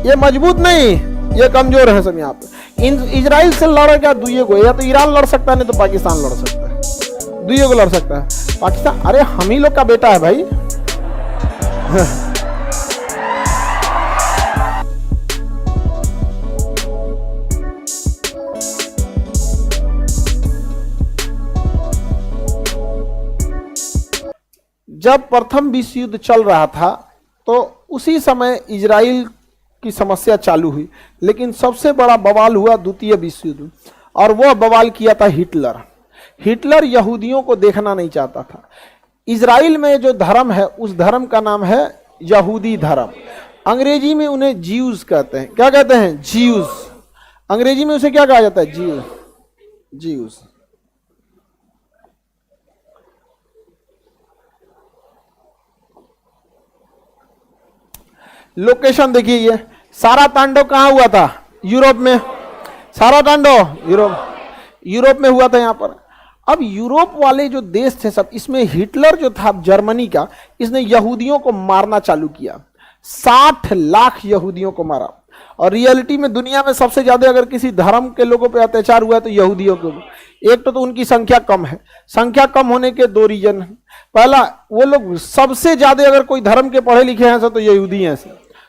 ये मजबूत नहीं, ये कमजोर है सब यहाँ पे। इजराइल से लड़ क्या दुए को, या तो ईरान लड़ सकता है नहीं तो पाकिस्तान लड़ सकता है, दुए को लड़ सकता है। पाकिस्तान अरे हम ही लोग का बेटा है भाई। जब प्रथम विश्व युद्ध चल रहा था तो उसी समय इजराइल की समस्या चालू हुई, लेकिन सबसे बड़ा बवाल हुआ द्वितीय विश्व युद्ध, और वह बवाल किया था हिटलर। हिटलर यहूदियों को देखना नहीं चाहता था। इजराइल में जो धर्म है उस धर्म का नाम है यहूदी धर्म। अंग्रेजी में उन्हें ज्यूज कहते हैं। क्या कहते हैं? ज्यूज। अंग्रेजी में उसे क्या कहा जाता है? ज्यूज। ज्यूज। लोकेशन देखिए, ये सारा तांडव कहां हुआ था? यूरोप में। सारा तांडव यूरोप में हुआ था यहां पर। अब यूरोप वाले जो देश थे सब, इसमें हिटलर जो था जर्मनी का, इसने यहूदियों को मारना चालू किया। 60 लाख यहूदियों को मारा। और रियलिटी में दुनिया में सबसे ज्यादा अगर किसी धर्म के लोगों पे अत्याचार हुआ है तो यहूदियों को। एक तो उनकी संख्या कम है। संख्या कम होने के दो रीजन है। पहला, वो लोग सबसे ज्यादा अगर कोई धर्म के पढ़े लिखे हैं तो यहूदी हैं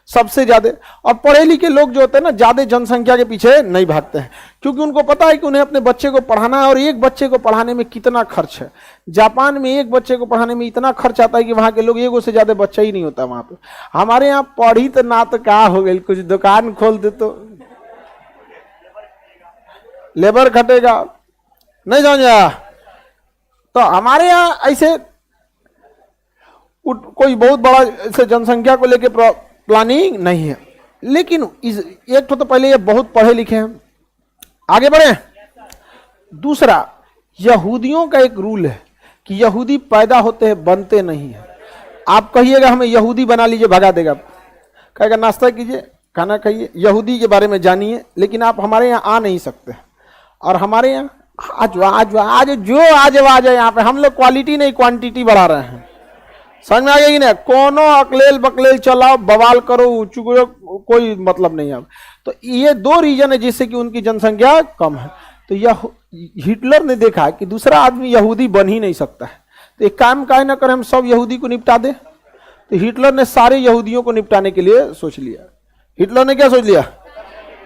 सबसे ज्यादा। और पढ़े लिखे लोग जो होते हैं ना, ज्यादा जनसंख्या के पीछे नहीं भागते हैं, क्योंकि उनको पता है कि उन्हें अपने बच्चे को पढ़ाना है। और एक बच्चे को पढ़ाने में कितना खर्च है। जापान में एक बच्चे को पढ़ाने में इतना खर्च आता है कि वहां के लोग एगो से ज्यादा बच्चा ही नहीं होता वहां पे। हमारे यहाँ पढ़ी तो ना तो क्या हो गई, कुछ दुकान खोल दे तो लेबर खटेगा, नहीं समझा। तो हमारे यहाँ ऐसे कोई बहुत बड़ा ऐसे जनसंख्या को लेकर प्लानिंग नहीं है। लेकिन एक तो पहले ये बहुत पढ़े लिखे हैं। आगे बढ़े। दूसरा, यहूदियों का एक रूल है कि यहूदी पैदा होते हैं, बनते नहीं है। आप कहिएगा हमें यहूदी बना लीजिए, भगा देगा। कहेगा नाश्ता कीजिए, खाना खाइए, यहूदी के बारे में जानिए, लेकिन आप हमारे यहाँ आ नहीं सकते। और हमारे यहाँ आज आ जाए यहाँ पे। हम लोग क्वालिटी नहीं क्वांटिटी बढ़ा रहे हैं। समझ में आ गई ना? कोनो अकलेल बकलेल चलाओ, बवाल करो, चुगलो, कोई मतलब नहीं है। तो ये दो रीजन है जिससे कि उनकी जनसंख्या कम है। तो यह हिटलर ने देखा कि दूसरा आदमी यहूदी बन ही नहीं सकता है, तो एक काम काहे ना करें, हम सब यहूदी को निपटा दे। तो हिटलर ने सारे यहूदियों को निपटाने के लिए सोच लिया। हिटलर ने क्या सोच लिया?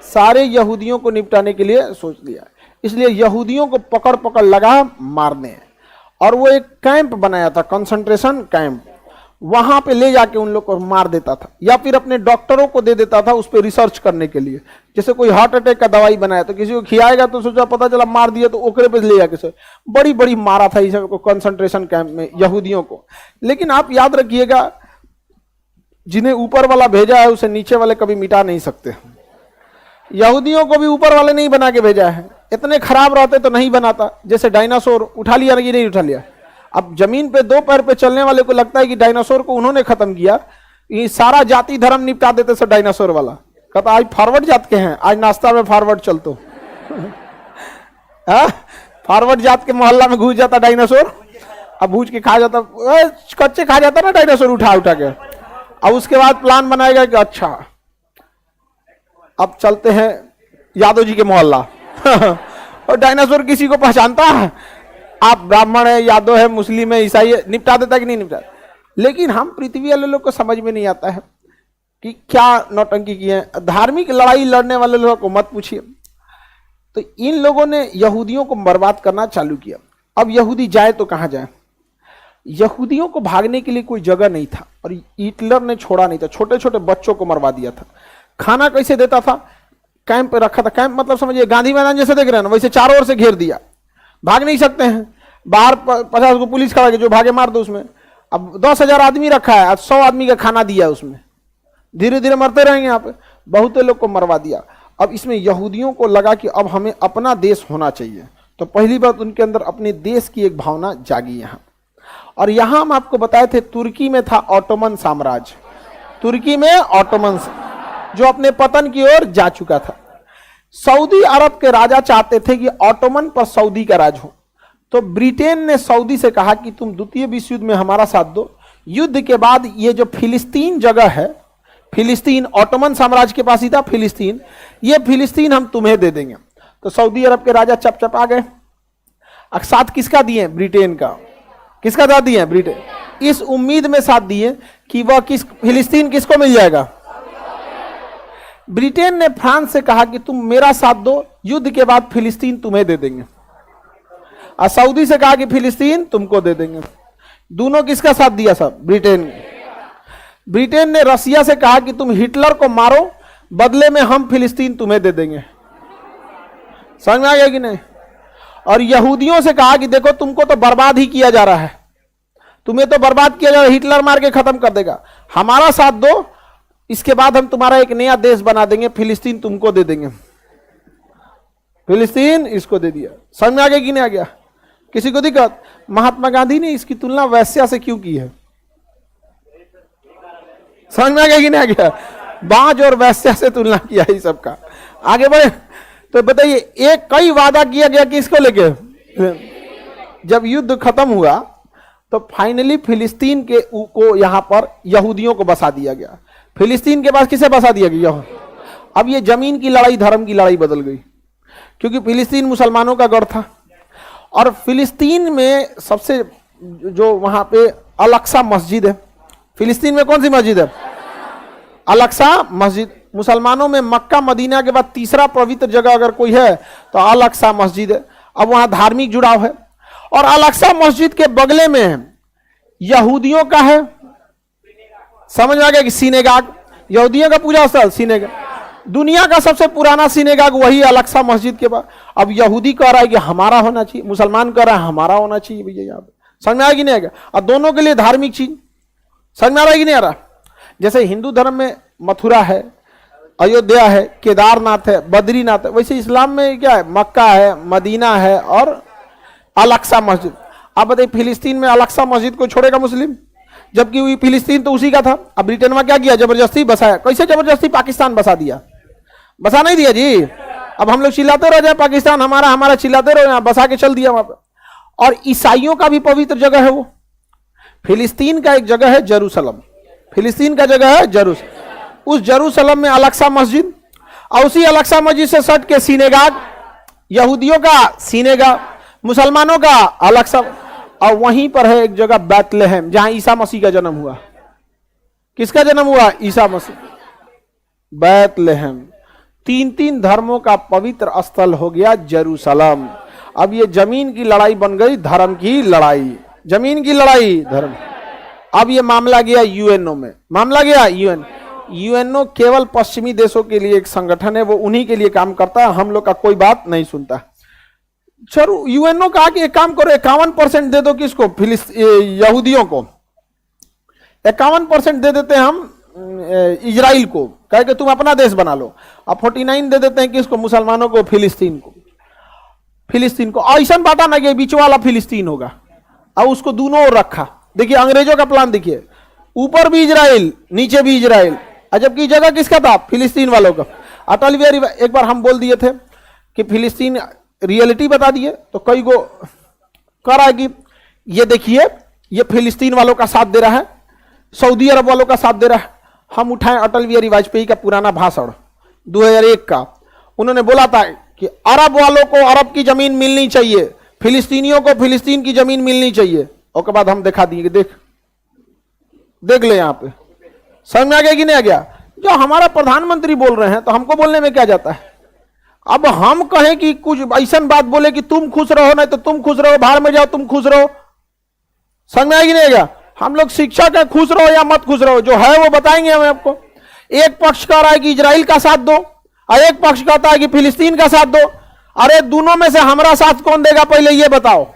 सारे यहूदियों को निपटाने के लिए सोच लिया। इसलिए यहूदियों को पकड़ पकड़ लगा मारने। और वो एक कैंप बनाया था, कंसंट्रेशन कैंप। वहां पे ले जाके उन लोग को मार देता था, या फिर अपने डॉक्टरों को दे देता था उस पर रिसर्च करने के लिए। जैसे कोई हार्ट अटैक का दवाई बनाया तो किसी को खिलाएगा तो सोचा पता चला मार दिया, तो ओकरे पे ले जाके बड़ी बड़ी मारा था इस कंसंट्रेशन कैंप में यहूदियों को। लेकिन आप याद रखिएगा, जिन्हें ऊपर वाला भेजा है उसे नीचे वाले कभी मिटा नहीं सकते। यहूदियों को भी ऊपर वाले नहीं बना के भेजा है। इतने खराब रहते तो नहीं बनाता। जैसे डायनासोर उठा लिया कि नहीं उठा लिया। अब जमीन पे दो पैर पे चलने वाले को लगता है कि डायनासोर को उन्होंने खत्म किया, ये सारा जाति धर्म निपटा देते सब डायनासोर वाला। कहता आज फॉरवर्ड जात के हैं, आज नाश्ता में फॉरवर्ड चलतो। फॉरवर्ड जात के मोहल्ला में घुस जाता डायनासोर, अब भूज के खा जाता, कच्चे खा जाता ना डायनासोर उठा उठा के। अब उसके बाद प्लान बनाएगा कि अच्छा अब चलते हैं यादव जी के मोहल्ला। और डायनासोर किसी को पहचानता है? आप ब्राह्मण है, यादव है, मुस्लिम है, ईसाई है, निपटा देता कि नहीं निपटा। लेकिन हम पृथ्वी वाले लोग को समझ में नहीं आता है कि क्या नौटंकी की है। धार्मिक लड़ाई लड़ने वाले लोगों को मत पूछिए। तो इन लोगों ने यहूदियों को बर्बाद करना चालू किया। अब यहूदी जाए तो कहां जाए? यहूदियों को भागने के लिए कोई जगह नहीं था, और हिटलर ने छोड़ा नहीं था। छोटे छोटे बच्चों को मरवा दिया था। खाना कैसे देता था? कैंप पे रखा था। कैंप मतलब समझिए गांधी मैदान जैसे देख रहे हैं ना, वैसे चारों ओर से घेर दिया। भाग नहीं सकते हैं। बाहर 50 को पुलिस खड़ा, जो भागे मार दो उसमें। अब 10,000 आदमी रखा है, आज 100 आदमी का खाना दिया उसमें। धीरे धीरे मरते रहेंगे यहाँ पे। बहुत लोग को मरवा दिया। अब इसमें यहूदियों को लगा कि अब हमें अपना देश होना चाहिए। तो पहली बात उनके अंदर अपने देश की एक भावना जागी यहाँ। और यहाँ हम आपको बताए थे तुर्की में था ऑटोमन साम्राज्य। तुर्की में ऑटोमन जो अपने पतन की ओर जा चुका था। सऊदी अरब के राजा चाहते थे कि ऑटोमन पर सऊदी का राज हो। तो ब्रिटेन ने सऊदी से कहा कि तुम द्वितीय विश्व युद्ध में हमारा साथ दो। युद्ध के बाद ये जो फिलिस्तीन जगह है, फिलिस्तीन ऑटोमन साम्राज्य के पास ही था फिलिस्तीन, ये फिलिस्तीन हम तुम्हें दे देंगे। तो सऊदी अरब के राजा चपचपा गए। साथ किसका दिए? ब्रिटेन का। किसका साथ दिए? ब्रिटेन। इस उम्मीद में साथ दिए कि वह फिलिस्तीन किसको मिल जाएगा? ब्रिटेन ने फ्रांस से कहा कि तुम मेरा साथ दो, युद्ध के बाद फिलिस्तीन तुम्हें दे देंगे। और सऊदी से कहा कि फिलिस्तीन तुमको दे देंगे। दोनों किसका साथ दिया? सब ब्रिटेन। ब्रिटेन ने रसिया से कहा कि तुम हिटलर को मारो, बदले में हम फिलिस्तीन तुम्हें दे देंगे। समझ में आ गया कि नहीं? और यहूदियों से कहा कि देखो तुमको तो बर्बाद ही किया जा रहा है, तुम्हें तो बर्बाद किया जा रहा है, हिटलर मार के खत्म कर देगा, हमारा साथ दो, इसके बाद हम तुम्हारा एक नया देश बना देंगे, फिलिस्तीन तुमको दे देंगे। फिलिस्तीन इसको दे दिया। समझ में आ गया कि नहीं आ गया? किसी को दिक्कत? महात्मा गांधी ने इसकी तुलना वैश्या से क्यों की है? समझ में आ गया कि नहीं आ गया? बाज और वैश्या से तुलना किया है सबका। आगे बढ़े तो बताइए, एक कई वादा किया गया किसको लेके? जब युद्ध खत्म हुआ तो फाइनली फिलिस्तीन को यहां पर यहूदियों को बसा दिया गया। फिलिस्तीन के पास किसे बसा दिया गया? अब ये जमीन की लड़ाई धर्म की लड़ाई बदल गई, क्योंकि फिलिस्तीन मुसलमानों का गढ़ था। और फिलिस्तीन में सबसे जो वहां पे अल-अक्सा मस्जिद है, फिलिस्तीन में कौन सी मस्जिद है? अल-अक्सा मस्जिद। मुसलमानों में मक्का मदीना के बाद तीसरा पवित्र जगह अगर कोई है तो अल-अक्सा मस्जिद है। अब वहां धार्मिक जुड़ाव है। और अल-अक्सा मस्जिद के बगले में यहूदियों का है, समझ में आ गया कि सिनेगाग, यहूदियों का पूजा स्थल सिनेगाग। दुनिया का सबसे पुराना सिनेगाग वही अल-अक्सा मस्जिद के पास। अब यहूदी कह रहा है कि हमारा होना चाहिए, मुसलमान कह रहा है हमारा होना चाहिए। भैया यहाँ पे समझ में आया कि नहीं आएगा? और दोनों के लिए धार्मिक चीज। समझ में आ रहा है कि नहीं आ रहा? जैसे हिंदू धर्म में मथुरा है, अयोध्या है, केदारनाथ है, बद्रीनाथ है, वैसे इस्लाम में क्या है? मक्का है, मदीना है और अल-अक्सा मस्जिद। आप बताइए फिलिस्तीन में अल-अक्सा मस्जिद को छोड़ेगा मुस्लिम? जबकि फिलिस्तीन तो उसी का था। अब ब्रिटेन में क्या किया? जबरदस्ती बसाया। कैसे जबरदस्ती? पाकिस्तान बसा दिया। बसा नहीं दिया जी। अब हम लोग चिल्लाते रह जाए पाकिस्तान हमारा हमारा, चिल्लाते रहो, यहाँ बसा के चल दिया वहां पर। और ईसाइयों का भी पवित्र जगह है वो। फिलिस्तीन का एक जगह है जेरूसलम, फिलिस्तीन का जगह है जेरूसलम। उस जेरूसलम में अल-अक्सा मस्जिद, और उसी अल-अक्सा मस्जिद से सट के सिनेगाग, यहूदियों का सिनेगाग, मुसलमानों का अल-अक्सा। और वहीं पर है एक जगह बैतलहम, जहां ईसा मसीह का जन्म हुआ। किसका जन्म हुआ? ईसा मसीह। बैतलहम। तीन तीन धर्मों का पवित्र स्थल हो गया जेरूसलम। अब ये जमीन की लड़ाई बन गई धर्म की लड़ाई। जमीन की लड़ाई धर्म। अब ये मामला गया यूएनओ में। मामला गया यूएनओ केवल पश्चिमी देशों के लिए एक संगठन है, वो उन्हीं के लिए काम करता है, हम लोग का कोई बात नहीं सुनता। चलो यूएनओ कहा कि एक काम करो, 51% दे दो किसको? यहूदियों को 51% दे देते हैं हम इजराइल को, कहे कि तुम अपना देश बना लो। अब 49 दे देते हैं किसको? मुसलमानों को, फिलिस्तीन को। फिलिस्तीन को ऐसा बांटा ना कि बीच वाला फिलिस्तीन होगा, और उसको दोनों ओर रखा। देखिए अंग्रेजों का प्लान देखिए, ऊपर भी इजराइल नीचे भी इजराइल, जबकि जगह किसका था? फिलिस्तीन वालों का। अटल बिहारी एक बार हम बोल दिए थे कि फिलिस्तीन रियलिटी बता दिए, तो कई को कह रहा है कि ये देखिए ये फिलिस्तीन वालों का साथ दे रहा है, सऊदी अरब वालों का साथ दे रहा है। हम उठाएं अटल बिहारी वाजपेयी का पुराना भाषण 2001 का। उन्होंने बोला था कि अरब वालों को अरब की जमीन मिलनी चाहिए, फिलिस्तीनियों को फिलिस्तीन की जमीन मिलनी चाहिए। और के बाद हम दिखा दिए कि देख ले यहां पे। समझ में आ गया कि नहीं आ गया? जो हमारा प्रधानमंत्री बोल रहे हैं तो हमको बोलने में क्या जाता है? अब हम कहें कि कुछ ऐसा बात बोले कि तुम खुश रहो, नहीं तो तुम खुश रहो, बाहर में जाओ तुम खुश रहो। समझ में आएगी नहीं आएगा? हम लोग शिक्षक है, खुश रहो या मत खुश रहो, जो है वो बताएंगे हमें आपको। एक पक्ष कह रहा है कि इजराइल का साथ दो, और एक पक्ष कहता है कि फिलिस्तीन का साथ दो। अरे दोनों में से हमारा साथ कौन देगा पहले ये बताओ?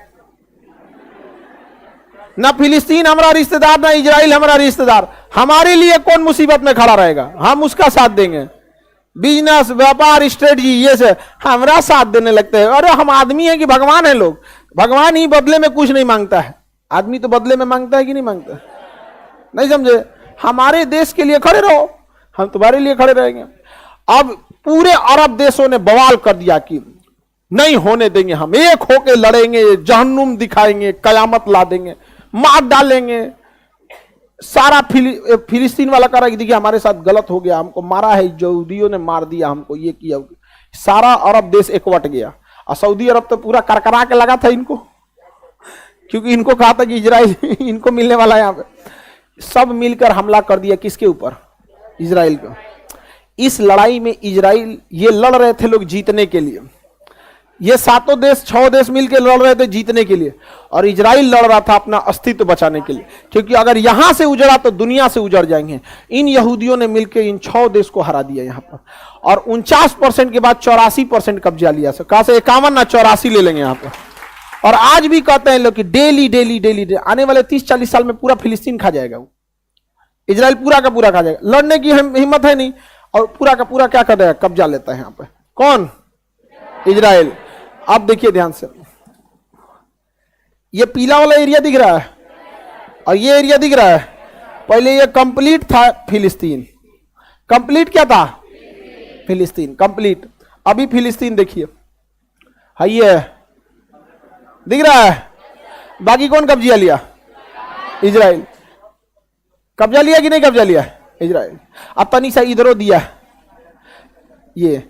ना फिलिस्तीन हमारा रिश्तेदार, ना इजराइल हमारा रिश्तेदार। हमारे लिए कौन मुसीबत में खड़ा रहेगा? हम उसका साथ देंगे। बिजनेस, व्यापार, स्ट्रेटजी, ये से हमारा साथ देने लगते हैं। अरे हम आदमी हैं कि भगवान है? लोग भगवान ही बदले में कुछ नहीं मांगता है, आदमी तो बदले में मांगता है कि नहीं मांगता? नहीं समझे? हमारे देश के लिए खड़े रहो, हम तुम्हारे लिए खड़े रहेंगे। अब पूरे अरब देशों ने बवाल कर दिया कि नहीं होने देंगे, हम एक होके लड़ेंगे, जहन्नुम दिखाएंगे, कयामत ला देंगे, मार डालेंगे। सारा फिलिस्तीन वाला कह रहा है कि देखिए हमारे साथ गलत हो गया, हमको मारा है, यहूदियों ने मार दिया हमको, ये किया। सारा अरब देश एकवट गया और सऊदी अरब तो पूरा करकरा के लगा था इनको, क्योंकि इनको कहा था कि इजराइल इनको मिलने वाला है। यहाँ पे सब मिलकर हमला कर दिया किसके ऊपर? इजराइल को। इस लड़ाई में इजराइल ये लड़ रहे थे लोग जीतने के लिए, ये सातों देश 6 देश मिलकर लड़ रहे थे जीतने के लिए, और इजराइल लड़ रहा था अपना अस्तित्व बचाने के लिए, क्योंकि अगर यहां से उजड़ा तो दुनिया से उजड़ जाएंगे। इन यहूदियों ने मिलकर इन 6 देश को हरा दिया यहां पर, और 49% के बाद 84% कब्जा लिया। कहां से 51 ना 84 ले लेंगे यहां पर। और आज भी कहते हैं लोग कि डेली डेली डेली आने वाले 30-40 साल में पूरा फिलिस्तीन खा जाएगा, वो इजराइल पूरा का पूरा खा जाएगा। लड़ने की हिम्मत है नहीं, और पूरा का पूरा क्या कर देगा? कब्जा लेता है यहां पर। कौन? इजराइल। अब देखिए ध्यान से, ये पीला वाला एरिया दिख रहा है और ये एरिया दिख रहा है। पहले ये कंप्लीट था फिलिस्तीन। कंप्लीट क्या था? फिलिस्तीन कंप्लीट। अभी फिलिस्तीन देखिए, है ये दिख रहा है। बाकी कौन कब्जा लिया? इजराइल। कब्जा लिया कि नहीं कब्जा लिया? इजराइल। अब तनी सा इधरों दिया, ये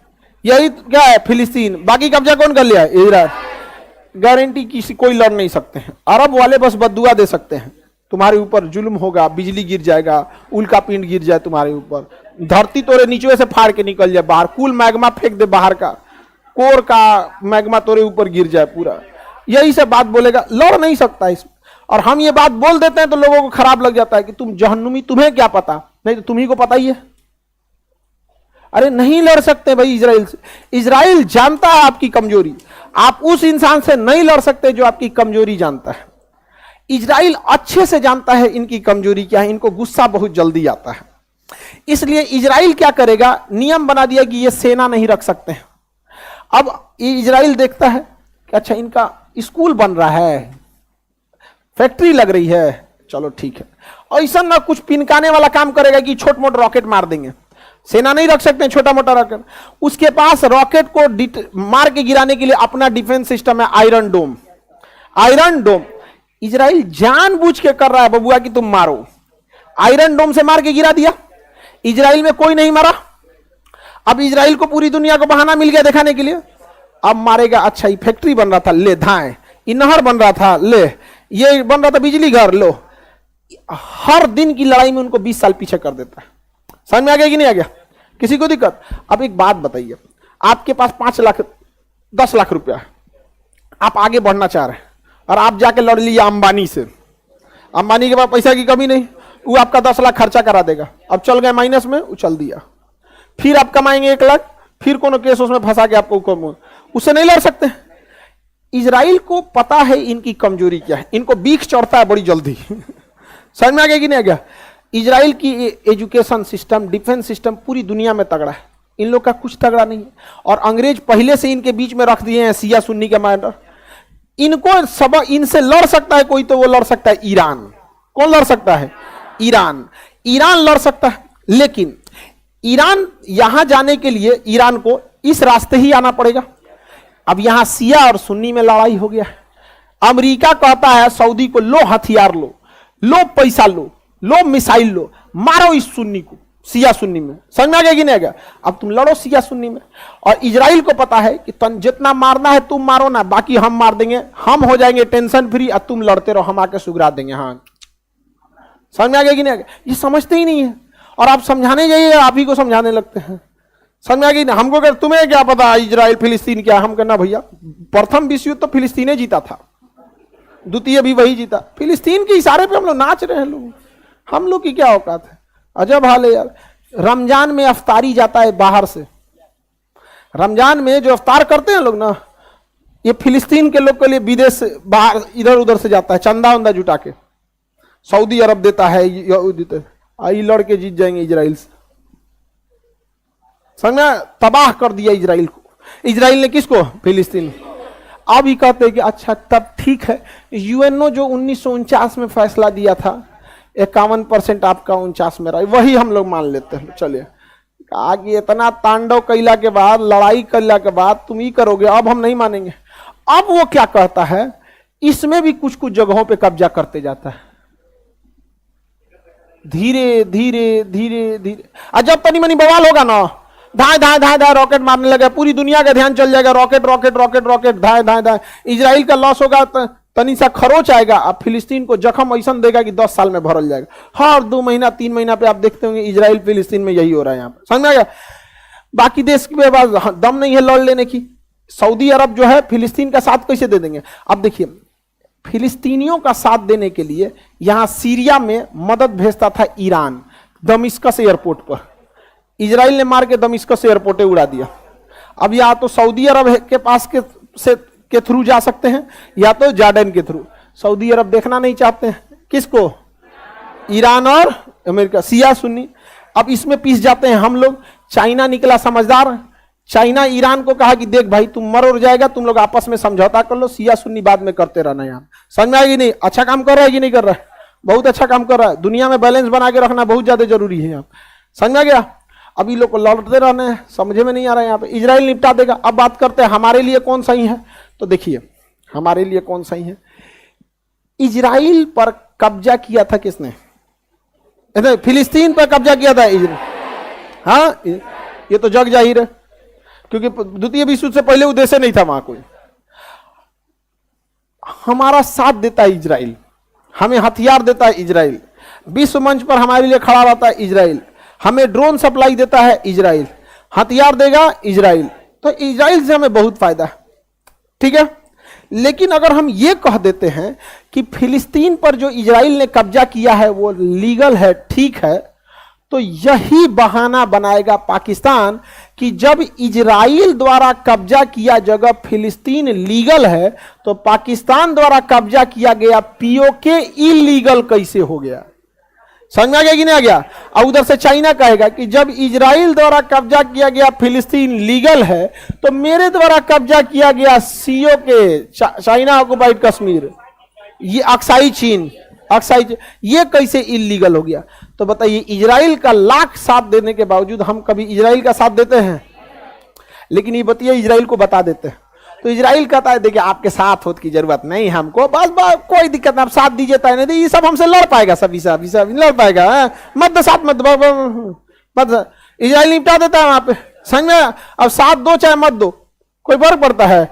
यही क्या है? फिलिस्तीन। बाकी कब्जा कौन कर लिया? इजराइल। गारंटी किसी कोई लड़ नहीं सकते हैं। अरब वाले बस बद्दुआ दे सकते हैं, तुम्हारे ऊपर जुल्म होगा, बिजली गिर जाएगा, उल्का पिंड गिर जाए तुम्हारे ऊपर, धरती तोरे नीचे से फाड़ के निकल जाए बाहर, कुल मैग्मा फेंक दे बाहर का, कोर का मैग्मा तोरे ऊपर गिर जाए पूरा। यही सब बात बोलेगा, लड़ नहीं सकता इसमें। और हम ये बात बोल देते हैं तो लोगों को खराब लग जाता है कि तुम जहन्नुमी, तुम्हें क्या पता? नहीं तो तुम्ही को पता ही है। अरे नहीं लड़ सकते भाई इजराइल से। इजराइल जानता है आपकी कमजोरी, आप उस इंसान से नहीं लड़ सकते जो आपकी कमजोरी जानता है। इजराइल अच्छे से जानता है इनकी कमजोरी क्या है, इनको गुस्सा बहुत जल्दी आता है। इसलिए इजराइल क्या करेगा? नियम बना दिया कि ये सेना नहीं रख सकते हैं। अब इजराइल देखता है कि अच्छा इनका स्कूल बन रहा है, फैक्ट्री लग रही है, चलो ठीक है, ऐसा ना कुछ पिनकाने वाला काम करेगा कि छोट मोट रॉकेट मार देंगे। सेना नहीं रख सकते छोटा मोटा रॉकेट। उसके पास रॉकेट को मार के गिराने के लिए अपना डिफेंस सिस्टम है, आयरन डोम। आयरन डोम इजराइल जानबूझ के कर रहा है बबुआ कि तुम मारो। आयरन डोम से मार के गिरा दिया, इजराइल में कोई नहीं मारा। अब इजराइल को पूरी दुनिया को बहाना मिल गया दिखाने के लिए, अब मारेगा। अच्छा ये फैक्ट्री बन रहा था, ले धाए, ये नहर बन रहा था, ले ये बन रहा था बिजली घर, लो। हर दिन की लड़ाई में उनको 20 साल पीछे कर देता है। समझ में आ गया कि नहीं आ गया? किसी को दिक्कत? अब एक बात बताइए, आपके पास 5 लाख 10 लाख रुपया है, आप आगे बढ़ना चाह रहे हैं और आप जाके लड़ लिए अंबानी से। अंबानी के पास पैसा की कमी नहीं, वो आपका 10 लाख खर्चा करा देगा। अब चल गए माइनस में, उछल दिया। फिर आप कमाएंगे 1 लाख, फिर कोनो केस उसमें फंसा के आपको, उससे नहीं लड़ सकते। इजराइल को पता है इनकी कमजोरी क्या है, इनको बीख चढ़ता है बड़ी जल्दी। समझ में आ गया कि नहीं आ गया? इजराइल की एजुकेशन सिस्टम, डिफेंस सिस्टम पूरी दुनिया में तगड़ा है, इन लोग का कुछ तगड़ा नहीं है। और अंग्रेज पहले से इनके बीच में रख दिए हैं शिया सुन्नी के मैटर। इनको सब, इनसे लड़ सकता है कोई तो वो लड़ सकता है ईरान। कौन लड़ सकता है? ईरान। ईरान लड़ सकता है, लेकिन ईरान यहां जाने के लिए ईरान को इस रास्ते ही आना पड़ेगा। अब यहां शिया और सुन्नी में लड़ाई हो गया है। अमेरिका कहता है सऊदी को, लो हथियार लो, लो पैसा लो, लो मिसाइल लो, मारो इस सुन्नी को, शिया सुन्नी में। समझ में आ गया कि नहीं आ गया? अब तुम लड़ो शिया सुन्नी में। और इजराइल को पता है कि तुम जितना मारना है तुम मारो ना, बाकी हम मार देंगे, हम हो जाएंगे टेंशन फ्री, और तुम लड़ते रहो, हम आके सुगरा देंगे। हाँ, समझ में आ गया कि नहीं आ गया? ये समझते ही नहीं है, और आप समझाने जाइए आप ही को समझाने लगते हैं। समझ में आ गई ना? हमको कर, तुम्हें क्या पता इजराइल फिलिस्तीन क्या? हम कहना भैया प्रथम विश्व युद्ध तो फिलिस्तीन जीता था, द्वितीय भी वही जीता। फिलिस्तीन के इशारे पे हम लोग नाच रहे हैं। लोग, हम लोग की क्या औकात है? अजब हाल है यार। रमजान में अफ्तारी जाता है बाहर से, रमजान में जो अफ्तार करते हैं लोग ना, ये फिलिस्तीन के लोग के लिए विदेश से बाहर इधर उधर से जाता है, चंदा वंदा जुटा के। सऊदी अरब देता है, आई लड़ के जीत जाएंगे इजराइल से। समझा? तबाह कर दिया इजराइल को। इजराइल ने किसको? फिलिस्तीन। अब ही कहते हैं कि अच्छा तब ठीक है, यूएनओ जो 1949 में फैसला दिया था 51% आपका 49 मेरा, वही हम लोग मान लेते हैं। चलिए, आगे इतना तांडव कैला के बाद, लड़ाई कैला के बाद तुम ही करोगे, अब हम नहीं मानेंगे। अब वो क्या कहता है, इसमें भी कुछ कुछ जगहों पे कब्जा करते जाता है। धीरे धीरे धीरे धीरे, और जब तनी मनी बवाल होगा ना, धाए धाए धाए धाए रॉकेट मारने लगे, पूरी दुनिया का ध्यान चल जाएगा रॉकेट रॉकेट रॉकेट रॉकेट, धाए धाए धाए। इजराइल का लॉस होगा, तनी सा खरोच आएगा, अब फिलिस्तीन को जख्म ऐसा देगा कि 10 साल में भरल जाएगा। हर 2 महीना 3 महीना पे आप देखते होंगे इजराइल फिलिस्तीन में यही हो रहा है। यहाँ पे समझ में आ गया? बाकी देश के पास दम नहीं है लड़ लेने की। सऊदी अरब जो है फिलिस्तीन का साथ कैसे दे देंगे? अब देखिए, फिलिस्तीनियों का साथ देने के लिए यहां सीरिया में मदद भेजता था ईरान, दमिश्कस एयरपोर्ट पर। इजराइल ने मार के दमिश्कस एयरपोर्ट उड़ा दिया। अब या तो सऊदी अरब के पास के थ्रू जा सकते हैं, या तो जॉर्डन के थ्रू। सऊदी अरब देखना नहीं चाहते हैं किसको? ईरान और अमेरिका, शिया सुन्नी। अब इसमें पीस जाते हैं हम लोग। चाइना निकला समझदार, चाइना ईरान को कहा कि देख भाई तुम मर और जाएगा, तुम लोग आपस में समझौता कर लो, शिया सुन्नी बाद में करते रहना। यहाँ समझ में आएगी नहीं? अच्छा काम कर रहा है कि नहीं कर रहा है? बहुत अच्छा काम कर रहा है। दुनिया में बैलेंस बना के रखना बहुत ज्यादा जरूरी है। यहाँ समझ में आ गया? अभी लोग को लौटते रहने हैं, समझे में नहीं आ रहा है। यहाँ पे इजराइल निपटा देगा। अब बात करते हैं हमारे लिए कौन सही है। तो देखिए हमारे लिए कौन सही है। इजराइल पर कब्जा किया था किसने? फिलिस्तीन पर कब्जा किया था इजराइल। हाँ, ये तो जग जाहिर है, क्योंकि द्वितीय विश्व युद्ध से पहले उद्देश्य नहीं था वहां कोई। हमारा साथ देता है इजराइल, हमें हथियार देता है इजराइल, विश्व मंच पर हमारे लिए खड़ा रहता है इजराइल, हमें ड्रोन सप्लाई देता है इजराइल, हथियार देगा इजराइल। तो इजराइल से हमें बहुत फायदा है, ठीक है। लेकिन अगर हम ये कह देते हैं कि फिलिस्तीन पर जो इजराइल ने कब्जा किया है वो लीगल है, ठीक है, तो यही बहाना बनाएगा पाकिस्तान कि जब इजराइल द्वारा कब्जा किया जगह फिलिस्तीन लीगल है, तो पाकिस्तान द्वारा कब्जा किया गया पीओके इलीगल कैसे हो गया। समझ में आ गया कि नहीं आ गया? और उधर से चाइना कहेगा कि जब इजराइल द्वारा कब्जा किया गया फिलिस्तीन लीगल है, तो मेरे द्वारा कब्जा किया गया सीओ के चाइना ऑक्युपाइड कश्मीर, ये अक्साई चीन, ये कैसे इलीगल हो गया। तो बताइए, इजराइल का लाख साथ देने के बावजूद हम कभी इजराइल का साथ देते हैं? लेकिन ये बताइए इजराइल को बता देते हैं तो इजराइल कहता है देखिए आपके साथ होने की जरूरत नहीं हमको, बस कोई दिक्कत नहीं, आप साथ दीजिए तय नहीं, ये सब हमसे लड़ पाएगा, सब लड़ पाएगा, मत दो साथ, मत इजराइल निपटा देता है वहां पे। समझ में? अब साथ दो चाहे मत दो, कोई फर्क पड़ता है?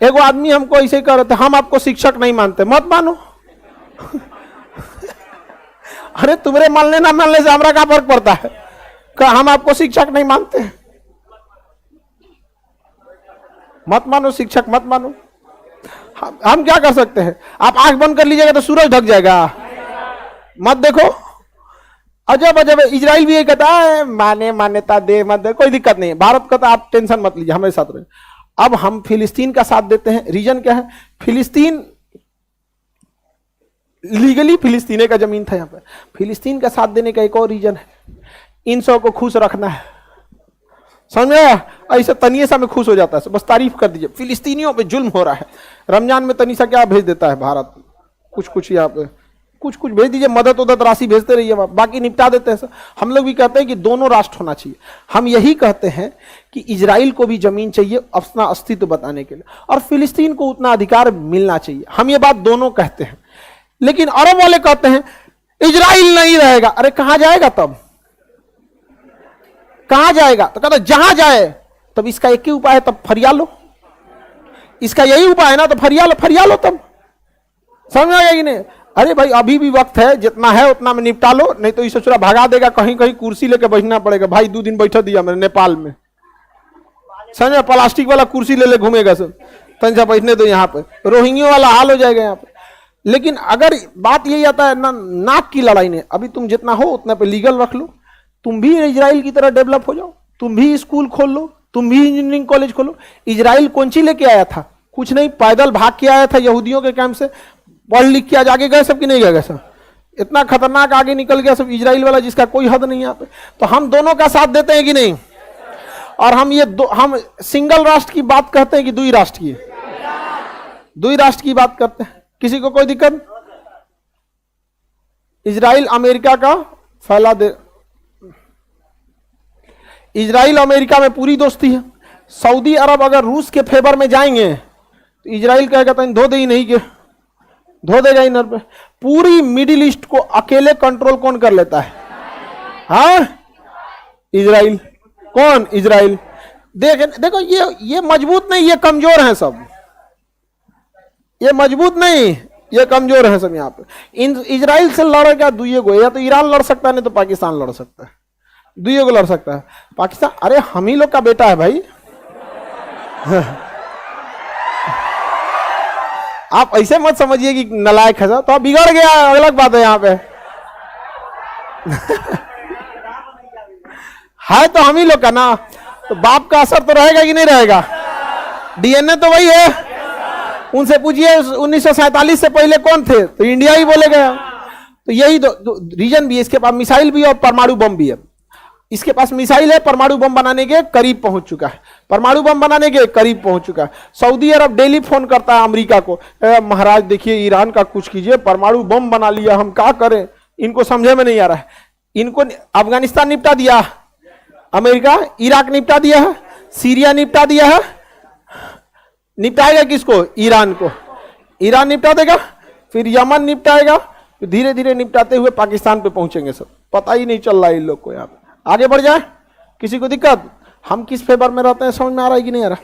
एगो आदमी हमको ऐसे कह रहे थे, हम आपको शिक्षक नहीं मानते, मत मानो। अरे तुम्हारे मानने ना मानने से हमारा क्या फर्क पड़ता है? हम आपको शिक्षक नहीं मानते, मत मानो, शिक्षक मत मानो, हम क्या कर सकते हैं? आप आंख बंद कर लीजिएगा तो सूरज ढक जाएगा, मत देखो। अजब अजब, इजराइल भी ये कहता है मान्यता दे मत दे, कोई दिक्कत नहीं है, भारत का तो आप टेंशन मत लीजिए, हमारे साथ रहे। अब हम फिलिस्तीन का साथ देते हैं, रीजन क्या है? फिलिस्तीन लीगली फिलिस्तीने का जमीन था। यहाँ पर फिलिस्तीन का साथ देने का एक और रीजन है, इन सब को खुश रखना है। समझ में आया? ऐसे तनिए में खुश हो जाता है, बस तारीफ कर दीजिए, फिलिस्तीनियों पे जुल्म हो रहा है। रमजान में तनीसा क्या भेज देता है भारत, कुछ यहाँ पे कुछ भेज दीजिए, मदद उदद राशि भेजते रहिए, बाकी निपटा देते हैं। हम लोग भी कहते हैं कि दोनों राष्ट्र होना चाहिए। हम यही कहते हैं कि इजराइल को भी जमीन चाहिए अपना अस्तित्व बताने के लिए, और फिलिस्तीन को उतना अधिकार मिलना चाहिए। हम ये बात दोनों कहते हैं। लेकिन अरब वाले कहते हैं इजराइल नहीं रहेगा। अरे कहां जाएगा तब? कहां जाएगा? तो कहते जहां जाए, तब इसका एक ही उपाय है, तब फरिया लो। इसका यही उपाय है ना, तो फरिया लो तब। समझ में आ गया कि नहीं? अरे भाई अभी भी वक्त है, जितना है उतना में निपटा लो, नहीं तो इसे भागा देगा, कहीं कहीं कुर्सी लेके बैठना पड़ेगा। भाई 2 दिन बैठा दिया मैंने नेपाल में, समझ में? प्लास्टिक वाला कुर्सी ले घूमेगा सब, तंजा बैठने दो यहाँ पे, रोहिंग्या वाला हाल हो जाएगा यहाँ पे। लेकिन अगर बात यही आता है ना, नाक की लड़ाई ने, अभी तुम जितना हो उतना पे लीगल रख लो, तुम भी इजराइल की तरह डेवलप हो जाओ, तुम भी स्कूल खोल लो, तुम भी इंजीनियरिंग कॉलेज खोलो। इजराइल कौन सी लेके आया था? कुछ नहीं, पैदल भाग के आया था यहूदियों के कैंप से, पढ़ लिख के आज आगे गए सब कि नहीं गए सब? इतना खतरनाक आगे निकल गया सब इजराइल वाला, जिसका कोई हद नहीं यहाँ पे। तो हम दोनों का साथ देते हैं कि नहीं? और हम हम सिंगल राष्ट्र की बात कहते हैं कि दुई राष्ट्र की बात करते हैं। किसी को कोई दिक्कत? इजराइल अमेरिका का फैला दे, इजराइल अमेरिका में पूरी दोस्ती है। सऊदी अरब अगर रूस के फेवर में जाएंगे तो इजराइल कहेगा तो धो दे ही नहीं के, धो देगा इनर पे। पूरी मिडिल ईस्ट को अकेले कंट्रोल कौन कर लेता है? हाँ, इजराइल। कौन? इजराइल। देखो ये मजबूत नहीं, ये कमजोर हैं सब। ये मजबूत नहीं, ये कमजोर हैं सब। यहाँ पे इजराइल से लड़ेगा दुइये को, या तो ईरान लड़ सकता है, नहीं तो पाकिस्तान लड़ सकता है। दुइये को लड़ सकता है। पाकिस्तान, अरे हम ही लोग का बेटा है भाई। आप ऐसे मत समझिए कि नालायक है, तो आप बिगड़ गया, अलग बात है। यहाँ पे है तो हम ही लोग का ना, तो बाप का असर तो रहेगा कि नहीं रहेगा? डीएनए तो वही है। उनसे पूछिए 1947 से पहले कौन थे, तो इंडिया ही बोलेगा। तो यही रीजन भी है। इसके पास मिसाइल भी है और परमाणु बम भी है। इसके पास मिसाइल है, परमाणु बम बनाने के करीब पहुंच चुका है। परमाणु बम बनाने के करीब पहुंच चुका है। सऊदी अरब डेली फोन करता है अमेरिका को, महाराज देखिए ईरान का कुछ कीजिए, परमाणु बम बना लिया, हम क्या करें? इनको समझे में नहीं आ रहा है। इनको अफगानिस्तान निपटा दिया अमेरिका, इराक निपटा दिया है, सीरिया निपटा दिया है। निपटाएगा किसको? ईरान को। ईरान निपटा देगा, फिर यमन निपटाएगा, धीरे धीरे निपटाते हुए पाकिस्तान पे पहुंचेंगे सब। पता ही नहीं चल रहा है इन लोग को। यहाँ पे आगे बढ़ जाए, किसी को दिक्कत? हम किस फेवर में रहते हैं समझ में आ रहा है कि नहीं आ रहा?